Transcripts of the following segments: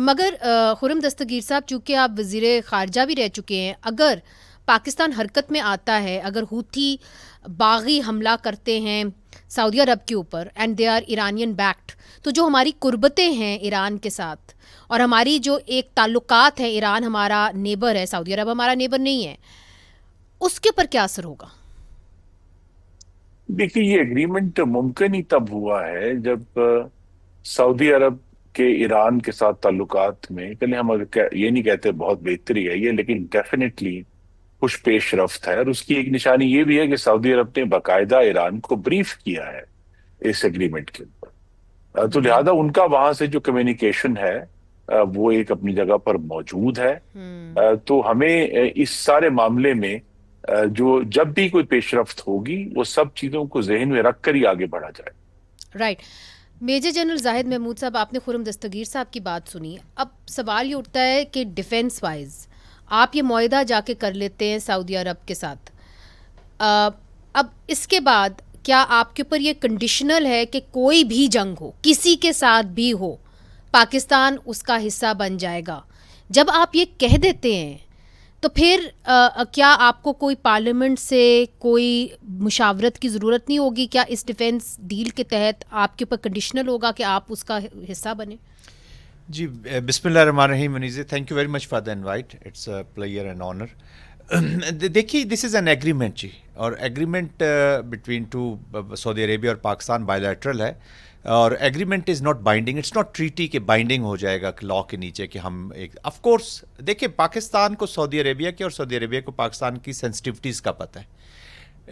مگر خرم دستگیر صاحب، چونکہ آپ وزیر خارجہ بھی رہ چکے ہیں، اگر پاکستان حرکت میں آتا ہے، اگر ہوتھی باغی حملہ کرتے ہیں سعودی عرب کے اوپر and they are Iranian backed, تو جو ہماری قربتیں ہیں ایران کے ساتھ اور ہماری جو ایک تعلقات ہیں، ایران ہمارا نیبر ہے، سعودی عرب ہمارا نیبر نہیں ہے، اس کے پر کیا اثر ہوگا؟ دیکھیے، یہ اگریمنٹ ممکن ہی تب ہوا ہے جب سعودی عرب کے ایران کے ساتھ تعلقات میں، پہلے ہم یہ نہیں کہتے بہت بہتری ہے یہ، لیکن ڈیفینیٹلی خوش پیش رفت ہے، اور اس کی ایک نشانی یہ بھی ہے کہ سعودی عرب نے باقاعدہ ایران کو بریف کیا ہے اس اگریمنٹ کے اوپر، تو لہذا ان کا وہاں سے جو کمیونیکیشن ہے وہ ایک اپنی جگہ پر موجود ہے۔ تو ہمیں اس سارے معاملے میں جو جب بھی کوئی پیش رفت ہوگی وہ سب چیزوں کو ذہن میں رکھ کر ہی آگے بڑھا جائے۔ رائٹ۔ میجر جنرل زاہد محمود صاحب، آپ نے خرم دستگیر صاحب کی بات سنی، اب سوال یہ اٹھتا ہے کہ ڈیفینس وائز آپ یہ معاہدہ جا کے کر لیتے ہیں سعودی عرب کے ساتھ، اب اس کے بعد کیا آپ کے اوپر یہ کنڈیشنل ہے کہ کوئی بھی جنگ ہو، کسی کے ساتھ بھی ہو، پاکستان اس کا حصہ بن جائے گا؟ جب آپ یہ کہہ دیتے ہیں تو پھر کیا آپ کو کوئی پارلیمنٹ سے کوئی مشاورت کی ضرورت نہیں ہوگی؟ کیا اس ڈیفینس ڈیل کے تحت آپ کے اوپر کنڈیشنل ہوگا کہ آپ اس کا حصہ بنیں؟ جی، بسم اللہ الرحمن الرحیم۔ Muneeza, thank you very much for the invite, it's a pleasure and honour. دیکھیے، دس از این ایگریمنٹ جی، اور agreement between two Saudi Arabia اور پاکستان بائیلیٹرل ہے، اور agreement is not binding, it's not treaty کہ بائنڈنگ ہو جائے گا لا کے نیچے کہ ہم ایک، آف کورس دیکھیں پاکستان کو سعودی عربیہ کی اور سعودی عربیہ کو پاکستان کی سینسٹیوٹیز کا پتہ ہے۔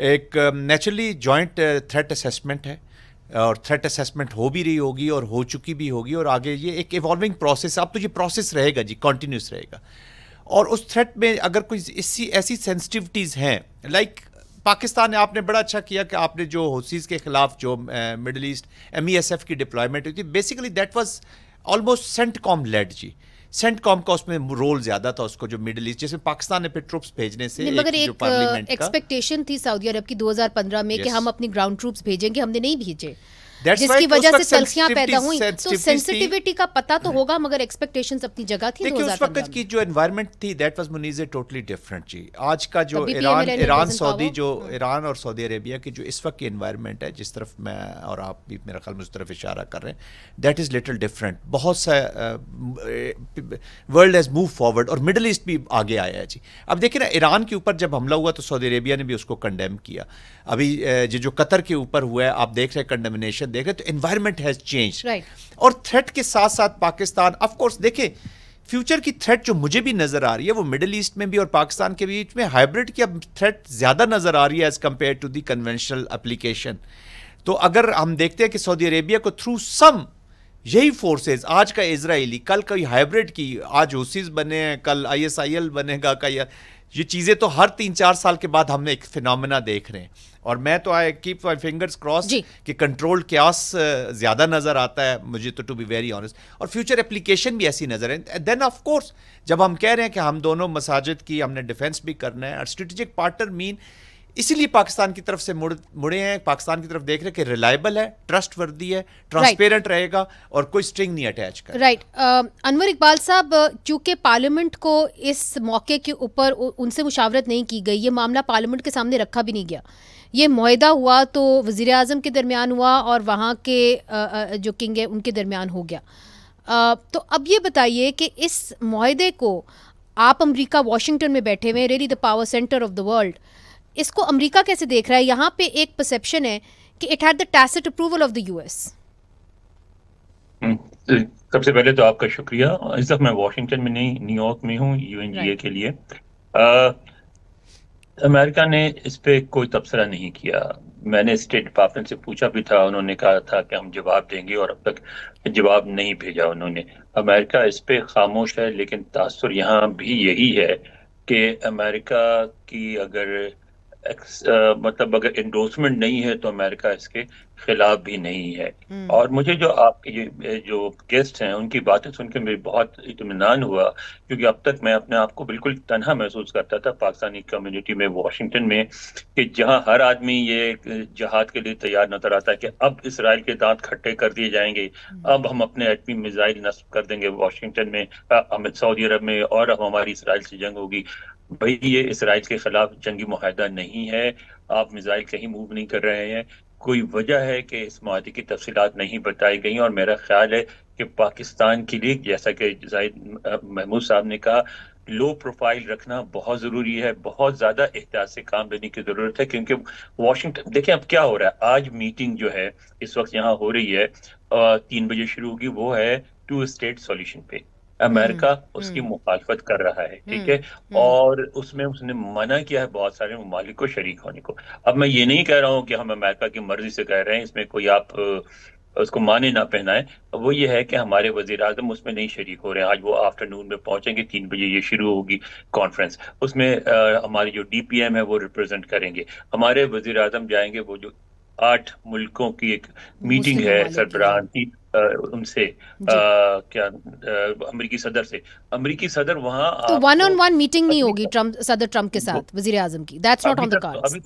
ایک نیچرلی جوائنٹ تھریٹ اسیسمنٹ ہے، اور تھریٹ اسیسمنٹ ہو بھی رہی ہوگی اور ہو چکی بھی ہوگی، اور آگے یہ ایک ایوالونگ پروسیس، اب تو یہ پروسیس رہے گا جی، کنٹینیوس رہے گا۔ اور اس تھریٹ میں اگر کوئی ایسی سینسٹیوٹیز ہیں، لائک پاکستان نے، آپ نے بڑا اچھا کیا کہ آپ نے جو حوثیز کے خلاف جو مڈل ایسٹ MESF کی ڈپلائمنٹ ہوئی تھی، basically that was almost CENTCOM led جی، سینٹ کام کا اس میں رول زیادہ تھا، اس کو جو مڈل ایسٹ، جس میں پاکستان نے پھر ٹروپس بھیجنے سے، مگر ایک ایکسپیکٹیشن تھی سعودی عرب کی 2015 میں کہ ہم اپنی گراؤنڈ ٹروپس بھیجیں گے، ہم نے نہیں بھیجے، جس کی وجہ سے تلخیاں پیدا ہوئیں۔ تو سینسٹیوٹی کا پتہ تو ہوگا، مگر ایکسپیکٹیشنز اپنی جگہ تھی۔ دیکھیے اس وقت کی جو انوائرمنٹ تھی، دیٹ واز منیزہ ٹوٹلی ڈفرنٹ جی۔ آج کا جو ایران اور سعودی عربیہ کی جو اس وقت کی انوائرمنٹ ہے، جس طرف میں اور آپ بھی میرا خیال میں اس طرف اشارہ کر رہے ہیں، دیٹ از لٹل ڈفرنٹ۔ بہت سا ورلڈ ہیز موو فارورڈ، اور مڈل ایسٹ بھی آگے آیا ہے جی۔ اب دیکھیں نا، ایران کے اوپر جب حملہ ہوا تو سعودی عربیہ نے بھی اس کو کنڈیم کیا، ابھی جو قطر کے اوپر ہوا ہے آپ دیکھ رہے ہیں، کنڈمنیشن دیکھ رہے ہیں، تو انوائرمنٹ ہیز چینج۔ اور تھریٹ کے ساتھ ساتھ پاکستان، آف کورس دیکھیں فیوچر کی تھریٹ جو مجھے بھی نظر آ رہی ہے وہ مڈل ایسٹ میں بھی اور پاکستان کے بیچ میں ہائبرڈ کی اب تھریٹ زیادہ نظر آ رہی ہے as compare to the conventional application. تو اگر ہم دیکھتے ہیں کہ سعودی عربیہ کو تھرو سم یہی فورسز، آج کا اسرائیلی، کل کوئی ہائبرڈ کی، آج حوثیز بنے ہیں، کل ISIL بنے گا، یہ چیزیں تو ہر 3-4 سال کے بعد ہم نے ایک فینومینا دیکھ رہے ہیں، اور میں تو I keep my fingers cross کہ کنٹرول کیاس زیادہ نظر آتا ہے مجھے تو، ٹو بی ویری آنیسٹ، اور فیوچر اپلیکیشن بھی ایسی نظر ہے۔ دین آف کورس جب ہم کہہ رہے ہیں کہ ہم دونوں مساجد کی ہم نے ڈیفینس بھی کرنا ہے، اور اسٹریٹجک پارٹنر مین، اسی لیے پاکستان کی طرف سے مڑے ہیں، پاکستان کی طرف دیکھ رہے ہیں کہ ریلائبل ہے، ٹرسٹ وردی ہے، ٹرانسپیرنٹ رہے گا، اور کوئی سٹرنگ نہیں اٹیچ کرے۔ رائٹ۔ انور اقبال صاحب، چونکہ پارلیمنٹ کو اس موقع کے اوپر ان سے مشاورت نہیں کی گئی، یہ معاملہ پارلیمنٹ کے سامنے رکھا بھی نہیں گیا، یہ معاہدہ ہوا تو وزیر اعظم کے درمیان ہوا اور وہاں کے جو کنگ ہے ان کے درمیان ہو گیا، تو اب یہ بتائیے کہ اس معاہدے کو آپ، امریکہ واشنگٹن میں بیٹھے ہوئے، really the power centre of the world, اس کو امریکہ کیسے دیکھ رہا ہے؟ یہاں پہ ایک پرسیپشن ہے کہ it had the test approval of the US۔ سب سے پہلے تو آپ کا شکریہ۔ اس وقت میں واشنگٹن میں نہیں، نیو یارک میں ہوں UNGA کے لیے۔ امریکہ نے اس پہ کوئی تبصرہ نہیں کیا، میں نے اسٹیٹ ڈپارٹمنٹ سے پوچھا بھی تھا، انہوں نے کہا تھا کہ ہم جواب دیں گے، اور اب تک جواب نہیں بھیجا انہوں نے۔ امریکہ اس پہ خاموش ہے، لیکن تاثر یہاں بھی یہی ہے کہ امریکہ کی اگر انڈورسمنٹ نہیں ہے تو امریکہ اس کے خلاف بھی نہیں ہے. اور مجھے جو آپ کے جو گیسٹ ہیں ان کی باتیں سن کے مجھے بہت اطمینان ہوا، کیونکہ اب تک میں اپنے آپ کو بالکل تنہا محسوس کرتا تھا پاکستانی کمیونٹی میں واشنگٹن میں، کہ جہاں ہر آدمی یہ جہاد کے لیے تیار نظر آتا ہے کہ اب اسرائیل کے دانت کھٹے کر دیے جائیں گے، اب ہم اپنے ایٹمی میزائل نصب کر دیں گے واشنگٹن میں، سعودی عرب میں، اور اب ہماری اسرائیل سے جنگ ہوگی. بھئی یہ اسرائیل کے خلاف جنگی معاہدہ نہیں ہے، آپ میزائل کہیں موو نہیں کر رہے ہیں. کوئی وجہ ہے کہ اس معاہدے کی تفصیلات نہیں بتائی گئی، اور میرا خیال ہے کہ پاکستان کے لیے، جیسا کہ زاہد محمود صاحب نے کہا، لو پروفائل رکھنا بہت ضروری ہے، بہت زیادہ احتیاط سے کام لینے کی ضرورت ہے. کیونکہ واشنگٹن دیکھیں اب کیا ہو رہا ہے، آج میٹنگ جو ہے اس وقت یہاں ہو رہی ہے 3 بجے شروع ہوگی، وہ ہے 2 اسٹیٹ سولوشن پہ. امریکہ اس کی مخالفت کر رہا ہے، ٹھیک ہے، اور اس نے منع کیا ہے بہت سارے ممالک کو شریک ہونے کو. اب میں یہ نہیں کہہ رہا ہوں کہ ہم امریکہ کی مرضی سے کہہ رہے ہیں، اس میں کوئی آپ اس کو مانے نہ پہنائیں. وہ یہ ہے کہ ہمارے وزیر اعظم اس میں نہیں شریک ہو رہے ہیں. آج وہ آفٹرنون میں پہنچیں گے، 3 بجے یہ شروع ہوگی کانفرنس. اس میں ہماری جو ڈی پی ایم ہے وہ ریپرزینٹ کریں گے. ہمارے وزیر اعظم جائیں گے، وہ جو 8 ملکوں کی ایک میٹنگ ہے سربراہان کی، ان سے کیا امریکی صدر سے، امریکی صدر وہاں تو 1-on-1 میٹنگ نہیں ہوگی صدر ٹرمپ کے ساتھ وزیر اعظم کی؟ That's not on the cards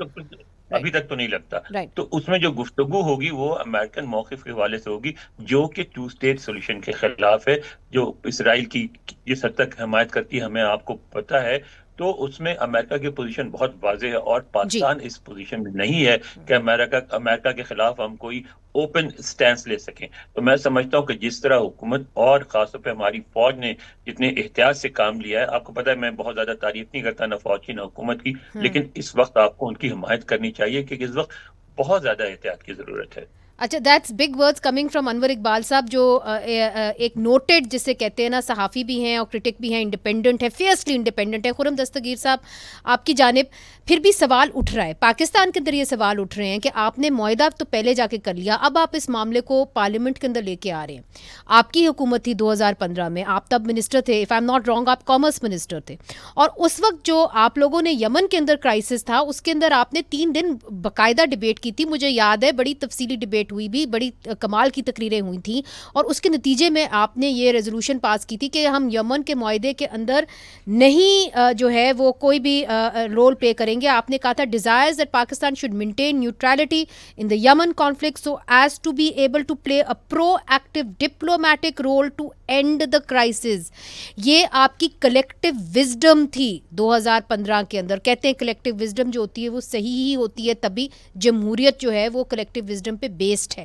ابھی تک تو نہیں لگتا. تو اس میں جو گفتگو ہوگی وہ امریکن موقف کے حوالے سے ہوگی، جو کہ 2 اسٹیٹ سولوشن کے خلاف ہے، جو اسرائیل کی جس حد تک حمایت کرتی ہے ہمیں آپ کو پتہ ہے. تو اس میں امریکہ کی پوزیشن بہت واضح ہے، اور پاکستان اس پوزیشن میں نہیں ہے کہ امریکہ کے خلاف ہم کوئی اوپن سٹینس لے سکیں. تو میں سمجھتا ہوں کہ جس طرح حکومت اور خاص طور پہ ہماری فوج نے جتنے احتیاط سے کام لیا ہے، آپ کو پتہ ہے میں بہت زیادہ تعریف نہیں کرتا نہ فوج کی نہ حکومت کی، لیکن اس وقت آپ کو ان کی حمایت کرنی چاہیے کہ اس وقت بہت زیادہ احتیاط کی ضرورت ہے. اچھا، that's big words coming from Anwar Iqbal sahab, جو ایک نوٹڈ جسے کہتے ہیں نا صحافی بھی ہیں اور کرٹک بھی ہیں، انڈیپینڈنٹ ہے، فیئرسلی انڈیپینڈنٹ ہے. خرم دستگیر صاحب، آپ کی جانب پھر بھی سوال اٹھ رہا ہے، پاکستان کے اندر یہ سوال اٹھ رہے ہیں کہ آپ نے معاہدہ تو پہلے جا کے کر لیا، اب آپ اس معاملے کو پارلیمنٹ کے اندر لے کے آ رہے ہیں. آپ کی حکومت تھی 2015 میں، آپ تب منسٹر تھے، if I am not wrong آپ کامرس منسٹر تھے، اور اس وقت جو آپ لوگوں نے یمن کے اندر کرائسس تھا اس کے اندر آپ نے 3 دن باقاعدہ ڈبیٹ کی تھی. مجھے یاد ہے بڑی تفصیلی ڈبیٹ ہوئی بھی، بڑی کمال کی تقریریں ہوئی تھیں، اور اس کے نتیجے میں آپ نے یہ ریزولوشن پاس کی تھی کہ ہم یمن کے معاہدے کے اندر نہیں جو ہے وہ کوئی بھی رول پلے کریں گے. آپ نے کہا تھا desires that Pakistan should maintain neutrality in the Yemen conflict so as to be able to play a proactive diplomatic role to end the crisis. یہ آپ کی کلیکٹو وزڈم تھی 2015 کے اندر. کہتے ہیں کلیکٹو وزڈم جو ہوتی ہے وہ صحیح ہی ہوتی ہے، تبھی جمہوریت جو ہے وہ کلیکٹو وزڈم پہ بیسڈ ہے.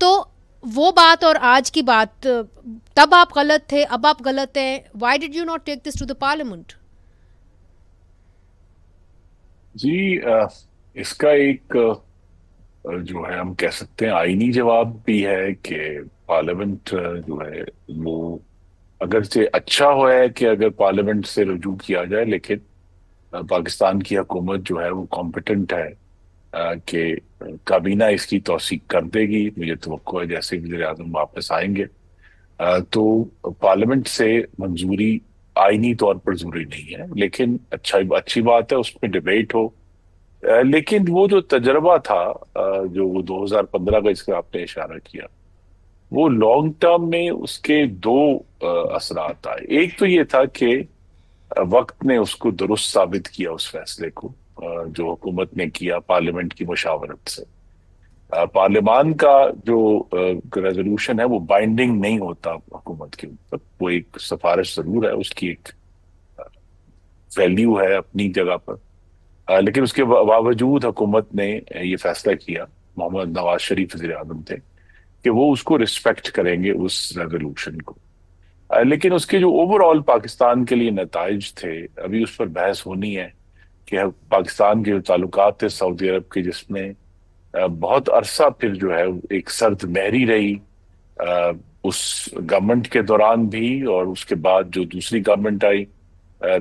تو وہ بات اور آج کی بات، تب آپ غلط تھے، اب آپ غلط ہیں. Why did you not take this to the parliament? جی اس کا ایک جو ہے ہم کہہ سکتے ہیں آئینی جواب بھی ہے کہ پارلیمنٹ جو ہے وہ اگرچہ اچھا ہوا ہے کہ اگر پارلیمنٹ سے رجوع کیا جائے، لیکن پاکستان کی حکومت جو ہے وہ کمپیٹنٹ ہے کہ کابینہ اس کی توثیق کر دے گی. مجھے توقع ہے جیسے وزیر اعظم واپس آئیں گے تو پارلیمنٹ سے منظوری آئینی طور پر ضروری نہیں ہے، لیکن اچھی بات ہے اس پہ ڈیبیٹ ہو. لیکن وہ جو تجربہ تھا جو 2015 کا اس کا آپ نے اشارہ کیا، وہ لانگ ٹرم میں اس کے 2 اثرات آئے. ایک تو یہ تھا کہ وقت نے اس کو درست ثابت کیا، اس فیصلے کو جو حکومت نے کیا پارلیمنٹ کی مشاورت سے. پارلیمان کا جو ریزولوشن ہے وہ بائنڈنگ نہیں ہوتا حکومت کے اوپر، وہ ایک سفارش ضرور ہے، اس کی ایک ویلیو ہے اپنی جگہ پر، لیکن اس کے باوجود حکومت نے یہ فیصلہ کیا، محمد نواز شریف وزیر اعظم تھے، کہ وہ اس کو رسپیکٹ کریں گے اس ریزولوشن کو. لیکن اس کے جو اوور آل پاکستان کے لیے نتائج تھے، ابھی اس پر بحث ہونی ہے کہ پاکستان کے جو تعلقات تھے سعودی عرب کے، جس میں بہت عرصہ پھر جو ہے ایک سرد مہری رہی اس گورنمنٹ کے دوران بھی، اور اس کے بعد جو دوسری government I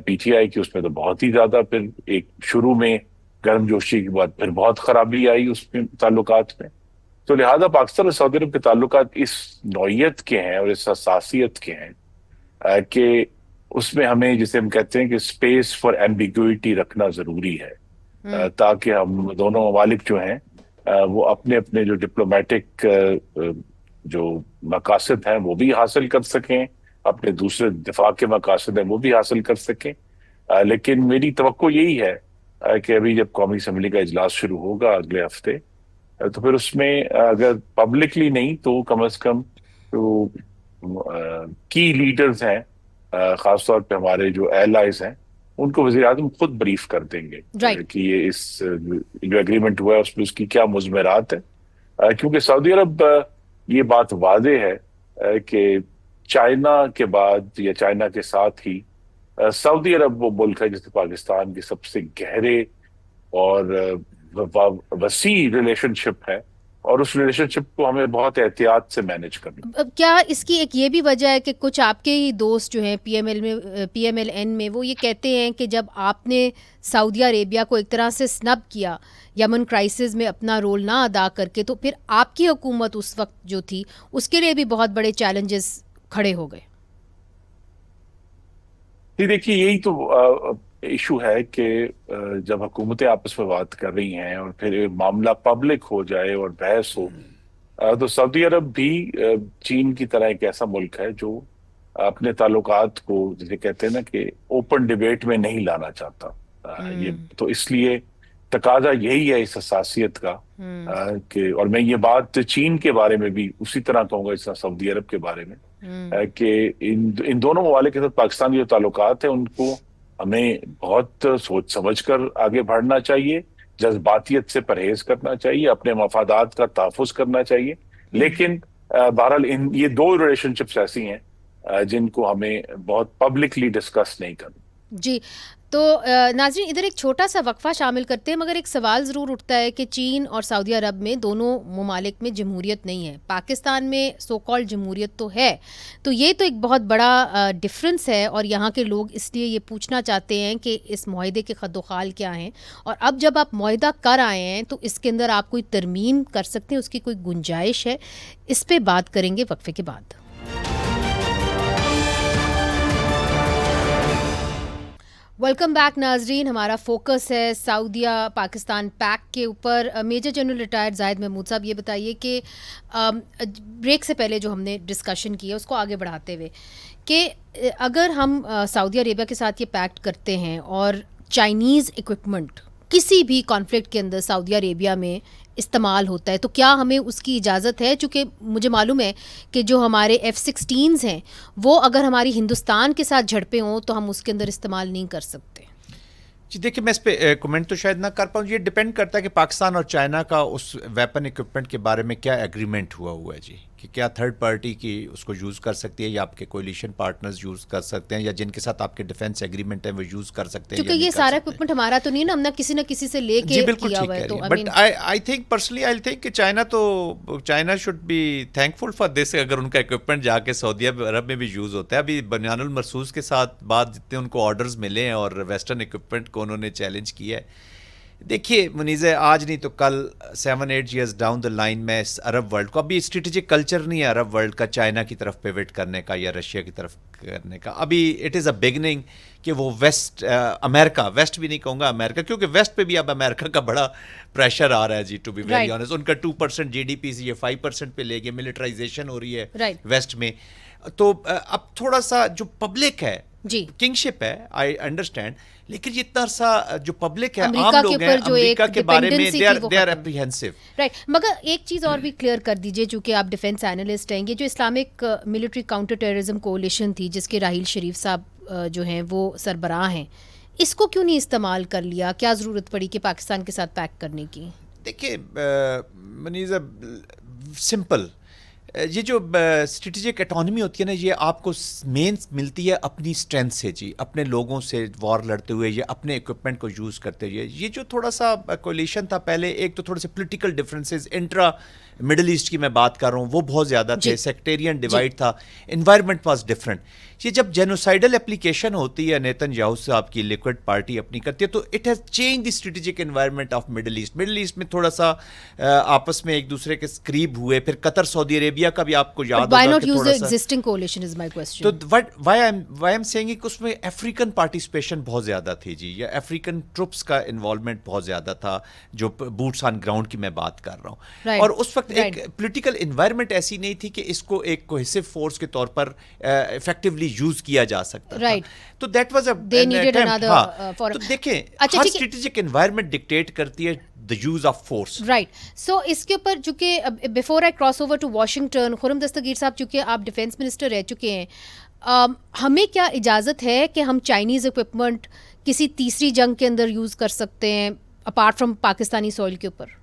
P T I کی، اس میں تو بہت ہی زیادہ پھر ایک شروع میں گرم جوشی کے بعد پھر بہت خرابی آئی اس میں تعلقات میں. تو لہذا پاکستان اور سعودی عرب کے تعلقات اس نوعیت کے ہیں اور اس حساسیت کے ہیں کہ اس میں ہمیں جسے ہم کہتے ہیں کہ اسپیس فار ایمبیگوٹی رکھنا ضروری ہے، تاکہ ہم دونوں ممالک جو ہیں وہ اپنے اپنے جو ڈپلومیٹک جو مقاصد ہیں وہ بھی حاصل کر سکیں، اپنے دوسرے دفاع کے مقاصد ہیں وہ بھی حاصل کر سکیں. لیکن میری توقع یہی ہے کہ ابھی جب قومی اسمبلی کا اجلاس شروع ہوگا اگلے ہفتے، تو پھر اس میں اگر پبلکلی نہیں تو کم از کم جو کی لیڈرز ہیں، خاص طور پہ ہمارے جو ایلائز ہیں، ان کو وزیر اعظم خود بریف کر دیں گے کہ یہ اس جو اگریمنٹ ہوا ہے اس میں اس کی کیا مضمرات ہیں. کیونکہ سعودی عرب یہ بات واضح ہے کہ چائنا کے بعد یا چائنا کے ساتھ ہی سعودی عرب وہ ملک ہے جس سے پاکستان کے سب سے گہرے اور وسیع ریلیشن شپ ہے، اور اس ریلیشن شپ کو ہمیں بہت احتیاط سے مینج کرنا. کیا اس کی ایک یہ بھی وجہ ہے کہ کچھ آپ کے ہی دوست جو ہیں پی ایم ایل این میں، وہ یہ کہتے ہیں کہ جب آپ نے سعودی عربیہ کو ایک طرح سے سنب کیا یمن کرائسس میں اپنا رول نہ ادا کر کے، تو پھر آپ کی حکومت اس وقت جو تھی اس کے لیے بھی بہت بڑے چیلنجز کھڑے ہو گئے؟ دیکھیے یہی تو ایشو ہے کہ جب حکومتیں آپس میں بات کر رہی ہیں اور پھر معاملہ پبلک ہو جائے اور بحث ہو، تو سعودی عرب بھی چین کی طرح ایک ایسا ملک ہے جو اپنے تعلقات کو جسے کہتے ہیں نا کہ اوپن ڈیبیٹ میں نہیں لانا چاہتا. یہ تو اس لیے تقاضا یہی ہے اس حساسیت کا کہ، اور میں یہ بات چین کے بارے میں بھی اسی طرح کہوں گا اس طرح سعودی عرب کے بارے میں، کہ ان دونوں ممالک کے ساتھ پاکستان کے جو تعلقات ہیں ان کو ہمیں بہت سوچ سمجھ کر آگے بڑھنا چاہیے، جذباتیت سے پرہیز کرنا چاہیے، اپنے مفادات کا تحفظ کرنا چاہیے. لیکن بہرحال یہ دو ریلیشن شپس ایسی ہیں جن کو ہمیں بہت پبلکلی ڈسکس نہیں کرنا. جی تو ناظرین ادھر ایک چھوٹا سا وقفہ شامل کرتے ہیں، مگر ایک سوال ضرور اٹھتا ہے کہ چین اور سعودی عرب میں دونوں ممالک میں جمہوریت نہیں ہے، پاکستان میں سو کال جمہوریت تو ہے، تو یہ تو ایک بہت بڑا ڈفرنس ہے، اور یہاں کے لوگ اس لیے یہ پوچھنا چاہتے ہیں کہ اس معاہدے کے خد و خال کیا ہیں، اور اب جب آپ معاہدہ کر آئے ہیں تو اس کے اندر آپ کوئی ترمیم کر سکتے ہیں، اس کی کوئی گنجائش ہے؟ اس پہ بات کریں گے وقفے کے بعد. ویلکم بیک ناظرین، ہمارا فوکس ہے سعودیہ پاکستان پیک کے اوپر. میجر جنرل ریٹائرڈ زاہد محمود صاحب، یہ بتائیے کہ بریک سے پہلے جو ہم نے ڈسکشن کی ہے اس کو آگے بڑھاتے ہوئے کہ اگر ہم سعودی عربیہ کے ساتھ یہ پیکٹ کرتے ہیں اور چائنیز اکوپمنٹ کسی بھی کانفلکٹ کے اندر سعودی عربیہ میں استعمال ہوتا ہے تو کیا ہمیں اس کی اجازت ہے؟ چونکہ مجھے معلوم ہے کہ جو ہمارے F-16s ہیں وہ اگر ہماری ہندوستان کے ساتھ جھڑپیں ہوں تو ہم اس کے اندر استعمال نہیں کر سکتے. جی دیکھیں، میں اس پہ کمنٹ تو شاید نہ کر پاؤں. یہ ڈیپینڈ کرتا ہے کہ پاکستان اور چائنا کا اس ویپن اکوپمنٹ کے بارے میں کیا ایگریمنٹ ہوا ہے جی، کہ کیا تھرڈ پارٹی کی اس کو یوز کر سکتی ہے یا آپ کے کولیشن پارٹنرز یوز کر سکتے ہیں، یا جن کے ساتھ آپ کے ڈیفنس ایگریمنٹ ہیں وہ یوز کر سکتے ہیں. کیونکہ یہ سارا اکوپمنٹ ہمارا تو نہیں نا، ہم نے کسی سے لے کے کیا ہوا ہے. تو but I think personally I think کہ China should be thankful for this اگر ان کا اکوپمنٹ جا کے سعودی عرب میں بھی یوز ہوتا ہے. ابھی بنیان المرصوص کے ساتھ بعد جتنے ان کو آرڈرز ملے ہیں اور ویسٹرن اکوپمنٹ کو انہوں نے چیلنج کیا ہے. دیکھیے منیز، آج نہیں تو کل 7-8 ایئرز ڈاؤن دا لائن میں اس عرب ورلڈ کو، ابھی اسٹریٹجک کلچر نہیں ہے عرب ورلڈ کا چائنا کی طرف پیوٹ کرنے کا یا رشیا کی طرف کرنے کا. ابھی اٹ از اے بگننگ کہ وہ امریکہ ویسٹ بھی نہیں کہوں گا امریکہ، کیونکہ ویسٹ پہ بھی اب امریکہ کا بڑا پریشر آ رہا ہے جی، ٹو بی ویری آنیسٹ. ان کا 2% GDP سے یہ 5% پہ لے گئے، ملٹرائزیشن ہو رہی ہے ویسٹ میں. تو اب تھوڑا سا جو پبلک ہے جی کنگ شپ ہے، آئی انڈرسٹینڈ، لیکن یہ اتنا سا جو پبلک ہے، عام لوگ ہیں امریکہ کے بارے میں دے آر اپریہنسو. رائٹ. مگر ایک چیز اور بھی کلیئر کر دیجئے، چونکہ آپ ڈیفنس اینالسٹ ہیں، یہ جو Islamic military counter terrorism coalition تھی جس کے راحیل شریف صاحب جو ہیں وہ سربراہ ہیں، اس کو کیوں نہیں استعمال کر لیا؟ کیا ضرورت پڑی کہ پاکستان کے ساتھ پیک کرنے کی؟ دیکھیے منیزہ، سمپل، یہ جو اسٹریٹجک اٹانومی ہوتی ہے نا، یہ آپ کو مین ملتی ہے اپنی اسٹرینتھ سے جی، اپنے لوگوں سے وار لڑتے ہوئے یا اپنے اکوپمنٹ کو یوز کرتے ہوئے. یہ جو تھوڑا سا کولیشن تھا پہلے، ایک تو تھوڑے سے political differences, intra Middle East کی میں بات کر رہا ہوں، وہ بہت زیادہ تھے، سیکٹیرین ڈیوائڈ تھا، انوائرمنٹ واز ڈفرنٹ. یہ جب جینوسائڈل اپلیکیشن ہوتی ہے نیتن یاہو صاحب کی لیکوڈ پارٹی اپنی کرتی ہے تو it has change the strategic environment of Middle East. Middle East میں تھوڑا سا آپس میں ایک دوسرے کے قریب ہوئے، پھر قطر سعودی عربیہ کا بھی آپ کو یاد ہوگا کہ تھوڑا سا. تو وائی ایم سیئنگ کہ اس میں افریقن پارٹیسپیشن بہت زیادہ تھی جی، یا افریقن ٹروپس کا انوالومنٹ بہت زیادہ تھا، جو بوٹس آن گراؤنڈ کی میں بات کر رہا ہوں. اور اس وقت ایک پولیٹیکل انوائرمنٹ ایسی نہیں تھی کہ اس کو ایک کوہیسو فورس کے طور پر افیکٹولی یوز کیا جا سکتا تھا. تو دیٹ واز اے تو دیکھیں ہر اسٹریٹجک انوائرمنٹ ڈکٹیٹ کرتی ہے the use of force. Right. So اس کے اوپر چونکہ before I cross over to Washington, Khurram Dastgir صاحب چونکہ آپ ڈیفینس منسٹر رہ چکے ہیں، ہمیں کیا اجازت ہے کہ ہم چائنیز اکوپمنٹ کسی تیسری جنگ کے اندر یوز کر سکتے ہیں اپارٹ فرام پاکستانی سوئل کے اوپر؟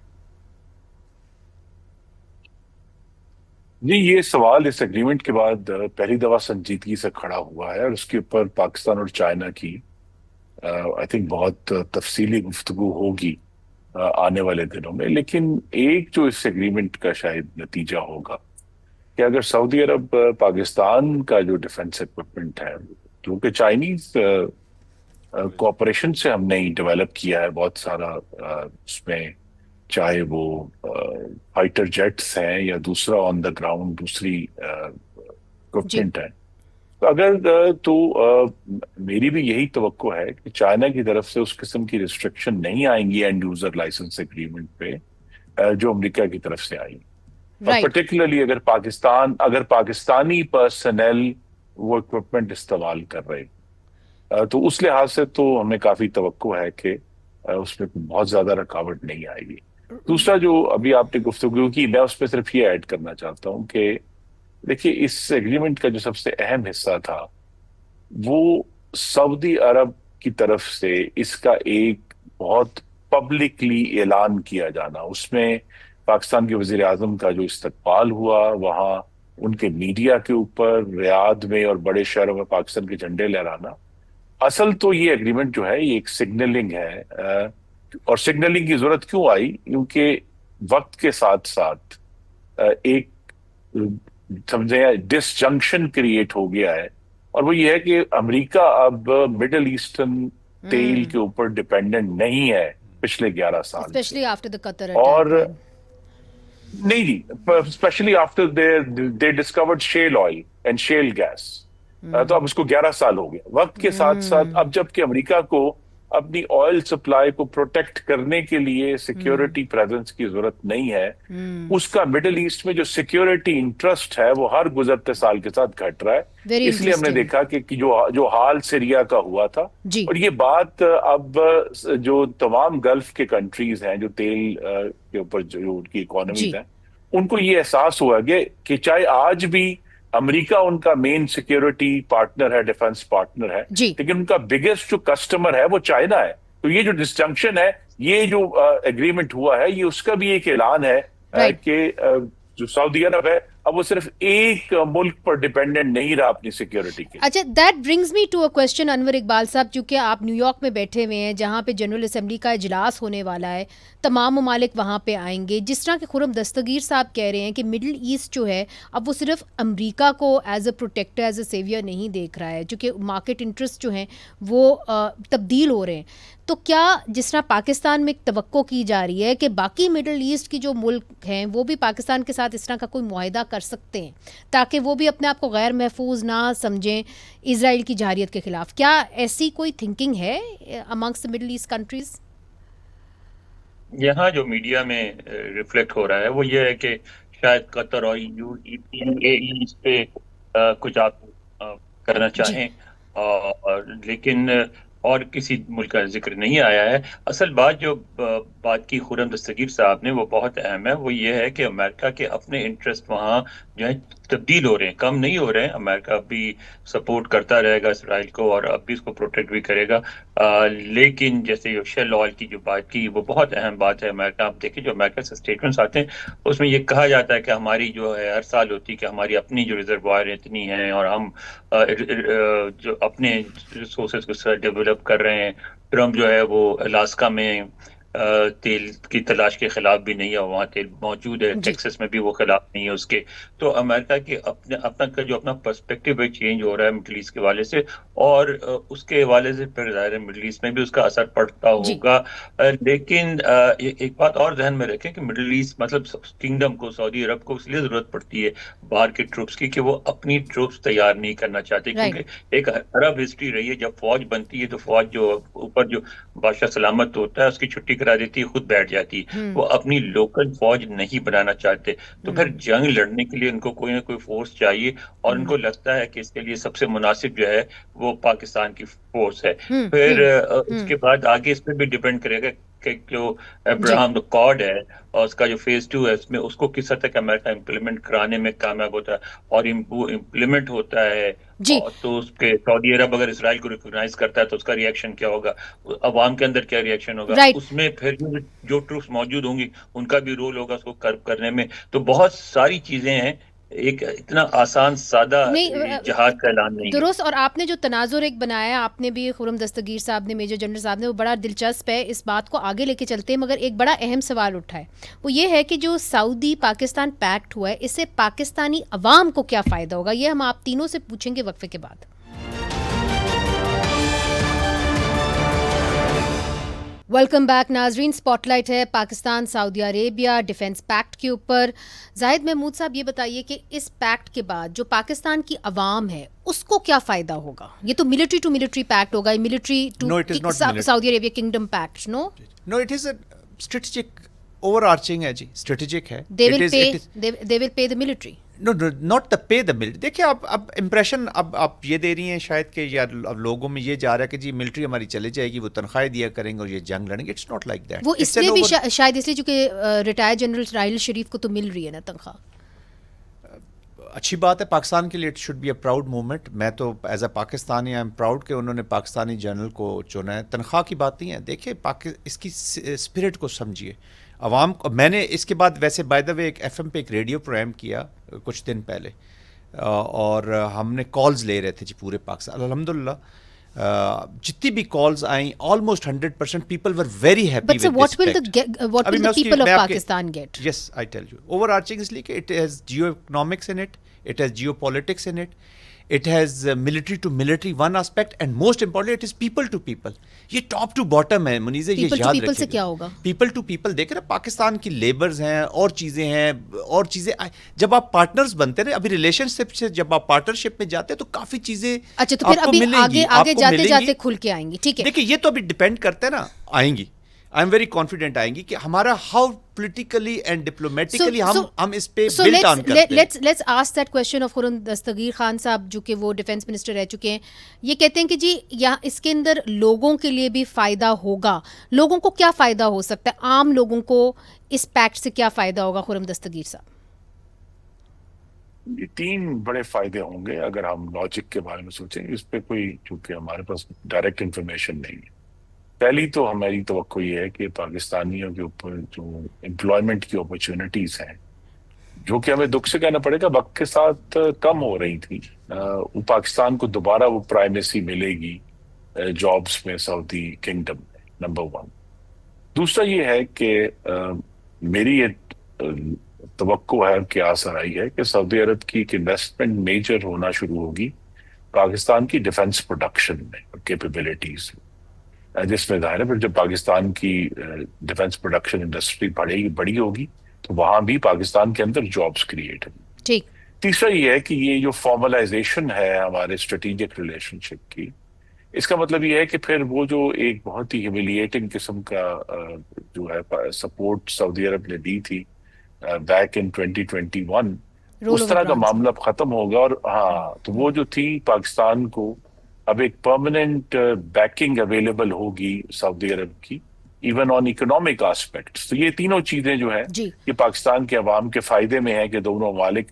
جی یہ سوال اس ایگریمنٹ کے بعد پہلی دفعہ سنجیدگی سے کھڑا ہوا ہے، اور اس کے اوپر پاکستان اور چائنا کی آئی تھنک بہت تفصیلی گفتگو ہوگی آنے والے دنوں میں. لیکن ایک جو اس ایگریمنٹ کا شاید نتیجہ ہوگا کہ اگر سعودی عرب پاکستان کا جو ڈیفنس ایکوپمنٹ ہے، کیونکہ چائنیز کوآپریشن سے ہم نے ڈیولپ کیا ہے بہت سارا، اس میں چاہے وہ فائٹر جیٹس ہیں یا دوسرا آن دا گراؤنڈ دوسری ایکوپمنٹ ہے، تو اگر تو میری بھی یہی توقع ہے کہ چائنا کی طرف سے اس قسم کی ریسٹرکشن نہیں آئیں گی اینڈ یوزر لائسنس ایگریمنٹ پہ جو امریکہ کی طرف سے آئی. اور پرٹیکولرلی اگر پاکستانی پرسنل وہ اکوپمنٹ استعمال کر رہے تو اس لحاظ سے تو ہمیں کافی توقع ہے کہ اس میں بہت زیادہ رکاوٹ نہیں آئے گی. دوسرا جو ابھی آپ نے گفتگو کی، میں اس پہ صرف یہ ایڈ کرنا چاہتا ہوں کہ دیکھیے اس ایگریمنٹ کا جو سب سے اہم حصہ تھا وہ سعودی عرب کی طرف سے اس کا ایک بہت پبلکلی اعلان کیا جانا. اس میں پاکستان کے وزیر اعظم کا جو استقبال ہوا، وہاں ان کے میڈیا کے اوپر ریاض میں اور بڑے شہروں میں پاکستان کے جھنڈے لہرانا. اصل تو یہ ایگریمنٹ جو ہے یہ ایک سگنلنگ ہے، اور سگنلنگ کی ضرورت کیوں آئی؟ کیونکہ وقت کے ساتھ ساتھ ایک سمجھے ڈسجنکشن کریٹ ہو گیا ہے، اور وہ یہ ہے کہ امریکہ اب مڈل ایسٹرن تیل کے اوپر ڈیپینڈنٹ نہیں ہے پچھلے 11 سال، اور نہیں جی especially after they discovered shale oil and shale gas. تو اب اس کو 11 سال ہو گیا. وقت کے ساتھ ساتھ اب جب کہ امریکہ کو اپنی آئل سپلائی کو پروٹیکٹ کرنے کے لیے سیکیورٹی پریزنس کی ضرورت نہیں ہے، اس کا مڈل ایسٹ میں جو سیکیورٹی انٹرسٹ ہے وہ ہر گزرتے سال کے ساتھ گھٹ رہا ہے. اس لیے ہم نے دیکھا کہ جو حال سیریا کا ہوا تھا، اور یہ بات اب جو تمام گلف کے کنٹریز ہیں جو تیل کے اوپر جو ان کی اکانومیز ہیں، ان کو یہ احساس ہوا کہ چاہے آج بھی امریکہ ان کا مین سیکیورٹی پارٹنر ہے، ڈیفنس پارٹنر ہے، لیکن ان کا بگیسٹ جو کسٹمر ہے وہ چائنا ہے. تو یہ جو ڈسجنکشن ہے، یہ جو ایگریمنٹ ہوا ہے، یہ اس کا بھی ایک اعلان ہے کہ جو سعودی عرب ہے اب وہ صرف ایک ملک پر ڈیپینڈنٹ نہیں رہا اپنی سیکیورٹی کے. اچھا، that brings me to a question Anwar Iqbal sahab, چونکہ آپ نیو یارک میں بیٹھے ہوئے ہیں جہاں پہ جنرل اسمبلی کا اجلاس ہونے والا ہے، تمام ممالک وہاں پہ آئیں گے. جس طرح کہ خرم دستگیر صاحب کہہ رہے ہیں کہ مڈل ایسٹ جو ہے اب وہ صرف امریکہ کو as a protector, as a severe نہیں دیکھ رہا ہے، چونکہ مارکیٹ انٹرسٹ جو ہیں وہ تبدیل ہو رہے ہیں. تو کیا جس طرح پاکستان میں ایک توقع کی جا رہی ہے کہ باقی مڈل ایسٹ کی جو ملک ہیں وہ بھی پاکستان کے ساتھ اس طرح کا کوئی معاہدہ کر سکتے ہیں تاکہ وہ بھی اپنے آپ کو غیر محفوظ نہ سمجھیں اسرائیل کی جارحیت کے خلاف، کیا ایسی کوئی تھنکنگ ہے امنگس مڈل ایسٹ کنٹریز؟ یہاں جو میڈیا میں ریفلیکٹ ہو رہا ہے وہ یہ ہے کہ شاید قطر اور UAE اس پہ کچھ آپ کرنا چاہیں، لیکن اور کسی ملک کا ذکر نہیں آیا ہے. اصل بات جو بات کی خرم دستگیر صاحب نے وہ بہت اہم ہے، وہ یہ ہے کہ امریکہ کے اپنے انٹرسٹ وہاں جو ہے تبدیل ہو رہے ہیں، کم نہیں ہو رہے ہیں. امریکہ اب بھی سپورٹ کرتا رہے گا اسرائیل کو اور اب بھی اس کو پروٹیکٹ بھی کرے گا، لیکن جیسے شیل آئل کی جو بات کی وہ بہت اہم بات ہے. امریکہ آپ دیکھیں جو امریکہ سے اسٹیٹمنٹس آتے ہیں اس میں یہ کہا جاتا ہے کہ ہماری جو ہے ہر سال ہوتی ہے کہ ہماری اپنی جو ریزروائر اتنی ہیں اور ہم جو اپنے ریسورسز کو ڈیولپ کر رہے ہیں. ٹرمپ جو ہے وہ الاسکا میں تیل کی تلاش کے خلاف بھی نہیں ہے، وہاں تیل موجود ہے، ٹیکسس میں بھی وہ خلاف نہیں ہے اس کے. تو امریکہ کے اپنا پرسپیکٹو ہے چینج ہو رہا ہے مڈل ایسٹ کے حوالے سے، اور اس کے حوالے سے پھر ظاہر ہے مڈل ایسٹ میں بھی اس کا اثر پڑتا ہوگا. لیکن ایک بات اور ذہن میں رکھیں کہ مڈل ایسٹ مطلب کنگڈم کو، سعودی عرب کو اس لیے ضرورت پڑتی ہے باہر کے ٹروپس کی کہ وہ اپنی ٹروپس تیار نہیں کرنا چاہتے، کیونکہ ایک عرب ہسٹری رہی ہے جب فوج بنتی ہے تو فوج جو اوپر جو بادشاہ سلامت ہوتا ہے اس کی چھٹی کرا دیتی ہے، خود بیٹھ جاتی ہے. وہ اپنی لوکل فوج نہیں بنانا چاہتے، تو پھر جنگ لڑنے کے لیے ان کو کوئی نہ کوئی فورس چاہیے، اور ان کو لگتا ہے کہ اس کے لیے سب سے مناسب جو ہے وہ پاکستان کی فورس ہے. پھر اس کے بعد آگے اس پہ بھی ڈیپینڈ کرے گا کہ جو ابراہم اکارڈ ہے اور اس کا جو فیز 2 ہے اس میں اس کو کس حد تک امریکہ امپلیمنٹ کرانے میں کامیاب ہوتا ہے، اور وہ امپلیمنٹ ہوتا ہے تو اس کے سعودی عرب اگر اسرائیل کو ریکگنائز کرتا ہے تو اس کا ری ایکشن کیا ہوگا، عوام کے اندر کیا ری ایکشن ہوگا، اس میں پھر جو ٹروپس موجود ہوں گی ان کا بھی رول ہوگا اس کو کرب کرنے میں. تو بہت ساری چیزیں ہیں، ایک اتنا آسان سادہ جہاد کا اعلان نہیں درست. اور آپ نے جو تناظر ایک بنایا، آپ نے بھی، خرم دستگیر صاحب نے، میجر جنرل صاحب نے، وہ بڑا دلچسپ ہے. اس بات کو آگے لے کے چلتے ہیں، مگر ایک بڑا اہم سوال اٹھا ہے، وہ یہ ہے کہ جو سعودی پاکستان پیکٹ ہوا ہے اس سے پاکستانی عوام کو کیا فائدہ ہوگا. یہ ہم آپ تینوں سے پوچھیں گے وقفے کے بعد. ویلکم بیک ناظرین. اسپاٹ لائٹ ہے پاکستان سعودی عربیہ ڈیفنس پیکٹ کے اوپر. زاہد محمود صاحب یہ بتائیے کہ اس پیکٹ کے بعد جو پاکستان کی عوام ہے اس کو کیا فائدہ ہوگا؟ یہ تو ملٹری ٹو ملٹری پیکٹ ہوگا، military to Saudi Arabia kingdom pact. No it is a strategic overarching ہے جی، اسٹریٹجک ہے. they will pay the military. No, not the pay the military. دیکھیں اب امپریشن اب آپ یہ دے رہی ہیں شاید کہ یار اب لوگوں میں یہ جا رہا ہے کہ جی ملٹری ہماری چلے جائے گی، وہ تنخواہیں دیا کریں گے اور یہ جنگ لڑیں گے. It's not like that. وہ اس لیے بھی شاید اس لیے چونکہ ریٹائر جنرل راحیل شریف کو تو مل رہی ہے نا تنخواہ. اچھی بات ہے پاکستان کے لیے، it should be a proud moment. میں تو as a Pakistani I am proud کہ انہوں نے پاکستانی جنرل کو چنا ہے. تنخواہ کی بات نہیں ہے. دیکھیں اس کی اسپرٹ کو سمجھیے. عوام کو میں نے اس کے بعد ویسے بائی دا وے ایک ایف ایم پہ ایک ریڈیو پروگرام کیا کچھ دن پہلے، اور ہم نے کالز لے رہے تھے جی پورے پاکستان. الحمدللہ جتنی بھی کالز آئیں almost 100% people were very happy with this packet. what will the people of Pakistan get? Yes, I tell you. Overarching اس لیے کہ it has geo-economics in it, it has geopolitics in it, it has military to military one aspect, and most importantly it is people to people. یہ top to bottom ہے منیزہ، یہ یاد رکھیں. People سے کیا ہوگا؟ پیپل ٹو پیپل دیکھ رہے پاکستان کی لیبرز ہیں اور چیزیں ہیں، اور چیزیں جب آپ پارٹنرز بنتے ہیں، ابھی ریلیشن شپ سے جب آپ پارٹنرشپ میں جاتے ہیں تو کافی چیزیں اچھا تو پھر ابھی آگے جاتے جاتے کھل کے آئیں گی. ٹھیک ہے، دیکھیں یہ تو ابھی ڈیپینڈ کرتا ہے نا، آئیں گی. آئی ایم ویری کانفیڈنٹ آئیں گی کہ ہمارا ہاؤ پولیٹیکلی اینڈ ڈپلومیٹیکلی ہم اس پہ بلڈ آن کرتے ہیں. Let's ask that question of Khurram Dastgir Khan sahab, جو کہ وہ ڈیفنس منسٹر رہ چکے ہیں. یہ کہتے ہیں کہ جی یہاں اس کے اندر لوگوں کے لیے بھی فائدہ ہوگا. لوگوں کو کیا فائدہ ہو سکتا ہے؟ عام لوگوں کو اس پیکٹ سے کیا فائدہ ہوگا خرم دستگیر صاحب؟ یہ 3 بڑے فائدے ہوں گے اگر ہم لاجک کے بارے میں سوچیں. اس پہ کوئی چونکہ ہمارے پاس ڈائریکٹ انفارمیشن نہیں ہے. پہلی تو ہماری توقع یہ ہے کہ پاکستانیوں کے اوپر جو امپلائمنٹ کی اپرچونٹیز ہیں، جو کہ ہمیں دکھ سے کہنا پڑے گا وقت کے ساتھ کم ہو رہی تھی، وہ پاکستان کو دوبارہ وہ پرائمیسی ملے گی جابس میں سعودی کنگڈم میں. نمبر 1. دوسرا یہ ہے کہ میری یہ توقع ہے کہ آس آئی ہے کہ سعودی عرب کی ایک انویسٹمنٹ میجر ہونا شروع ہوگی پاکستان کی ڈیفنس پروڈکشن میں اور کیپیبلٹیز میں، جس میں ظاہر ہے پھر جب پاکستان کی ڈیفنس پروڈکشن انڈسٹری بڑی ہوگی تو وہاں بھی پاکستان کے اندر جابس کریٹ ہوں. ٹھیک. تیسرا یہ ہے کہ یہ جو فارملائزیشن ہے ہمارے اسٹریٹجک ریلیشن شپ کی، اس کا مطلب یہ ہے کہ پھر وہ جو ایک بہت ہی ہیوملیٹنگ قسم کا جو ہے سپورٹ سعودی عرب نے دی تھی بیک ان 2021، اس طرح کا معاملہ ختم ہوگا. اور ہاں تو وہ جو تھی پاکستان کو اب ایک پرماننٹ بیکنگ اویلیبل ہوگی سعودی عرب کی، ایون آن اکنامک آسپیکٹس. تو یہ تینوں چیزیں جو ہیں یہ پاکستان کے عوام کے فائدے میں ہے کہ دونوں ممالک،